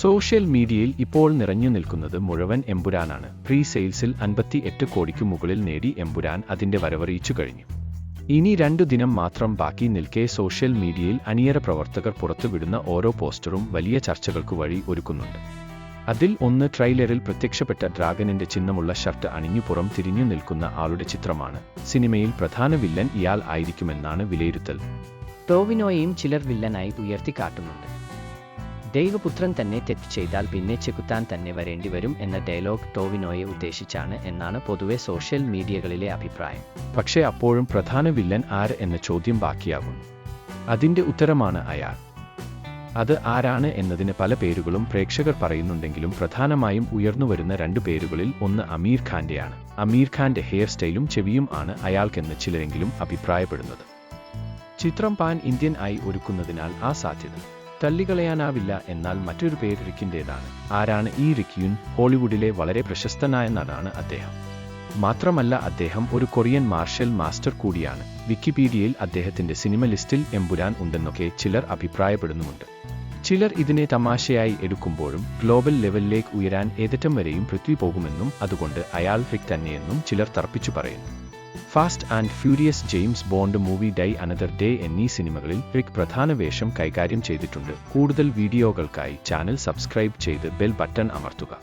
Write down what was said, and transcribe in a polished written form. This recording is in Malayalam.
സോഷ്യൽ മീഡിയയിൽ ഇപ്പോൾ നിറഞ്ഞു നിൽക്കുന്നത് മുഴുവൻ എമ്പുരാനാണ്. പ്രീ സെയിൽസിൽ 58 കോടിക്ക് മുകളിൽ നേടി എമ്പുരാൻ അതിന്റെ വരവറിയിച്ചു കഴിഞ്ഞു. ഇനി 2 ദിനം മാത്രം ബാക്കി നിൽക്കെ സോഷ്യൽ മീഡിയയിൽ അണിയറ പ്രവർത്തകർ പുറത്തുവിടുന്ന ഓരോ പോസ്റ്ററും വലിയ ചർച്ചകൾക്ക് വഴി ഒരുക്കുന്നുണ്ട്. അതിൽ ഒന്ന് ട്രെയിലറിൽ പ്രത്യക്ഷപ്പെട്ട ഡ്രാഗണിന്റെ ചിഹ്നമുള്ള ഷർട്ട് അണിഞ്ഞു പുറം തിരിഞ്ഞു നിൽക്കുന്ന ആളുടെ ചിത്രമാണ്. സിനിമയിൽ പ്രധാന വില്ലൻ ഇയാൾ ആയിരിക്കുമെന്നാണ് വിലയിരുത്തൽ. ടോവിനോയെയും ചിലർ വില്ലനായി ഉയർത്തിക്കാട്ടുന്നുണ്ട്. ദൈവപുത്രൻ തന്നെ തെറ്റ് ചെയ്താൽ പിന്നെ ചെകുത്താൻ തന്നെ വരേണ്ടി വരും എന്ന ഡയലോഗ് ടോവിനോയെ ഉദ്ദേശിച്ചാണ് എന്നാണ് പൊതുവെ സോഷ്യൽ മീഡിയകളിലെ അഭിപ്രായം. പക്ഷേ അപ്പോഴും പ്രധാന വില്ലൻ ആര് എന്ന ചോദ്യം ബാക്കിയാകുന്നു. അതിന്റെ ഉത്തരമാണ് അയാൾ. അത് ആരാണ് എന്നതിന് പല പേരുകളും പ്രേക്ഷകർ പറയുന്നുണ്ടെങ്കിലും പ്രധാനമായും ഉയർന്നുവരുന്ന 2 പേരുകളിൽ ഒന്ന് അമീർ ഖാന്റെയാണ്. അമീർ ഖാന്റെ ഹെയർ സ്റ്റൈലും ചെവിയും ആണ് അയാൾക്കെന്ന് ചിലരെങ്കിലും അഭിപ്രായപ്പെടുന്നത്. ചിത്രം പാൻ ഇന്ത്യൻ ആയി ഒരുക്കുന്നതിനാൽ ആ സാധ്യത തള്ളിക്കളയാനാവില്ല. എന്നാൽ മറ്റൊരു പേര് റിക്കിന്റേതാണ്. ആരാണ് ഈ റിക്കിയുൻ? ഹോളിവുഡിലെ വളരെ പ്രശസ്തനായ നടനാണ് അദ്ദേഹം. മാത്രമല്ല അദ്ദേഹം ഒരു കൊറിയൻ മാർഷൽ മാസ്റ്റർ കൂടിയാണ്. വിക്കിപീഡിയയിൽ അദ്ദേഹത്തിന്റെ സിനിമ ലിസ്റ്റിൽ എമ്പുരാൻ ഉണ്ടെന്നൊക്കെ ചിലർ അഭിപ്രായപ്പെടുന്നുമുണ്ട്. ചിലർ ഇതിനെ തമാശയായി എടുക്കുമ്പോഴും ഗ്ലോബൽ ലെവലിലേക്ക് ഉയരാൻ ഏതറ്റം വരെയും പൃഥ്വി പോകുമെന്നും അതുകൊണ്ട് അയാൾ റിക് തന്നെയെന്നും ചിലർ തർപ്പിച്ചു പറയുന്നു. Fast and furious, James Bond movie, die another day എന്നീ സിനിമകളിൽ റിക് പ്രധാന വേഷം കൈകാര്യം ചെയ്തിട്ടുണ്ട്. കൂടുതൽ വീഡിയോകൾക്കായി ചാനൽ സബ്സ്ക്രൈബ് ചെയ്ത് ബെൽ ബട്ടൺ അമർത്തുക.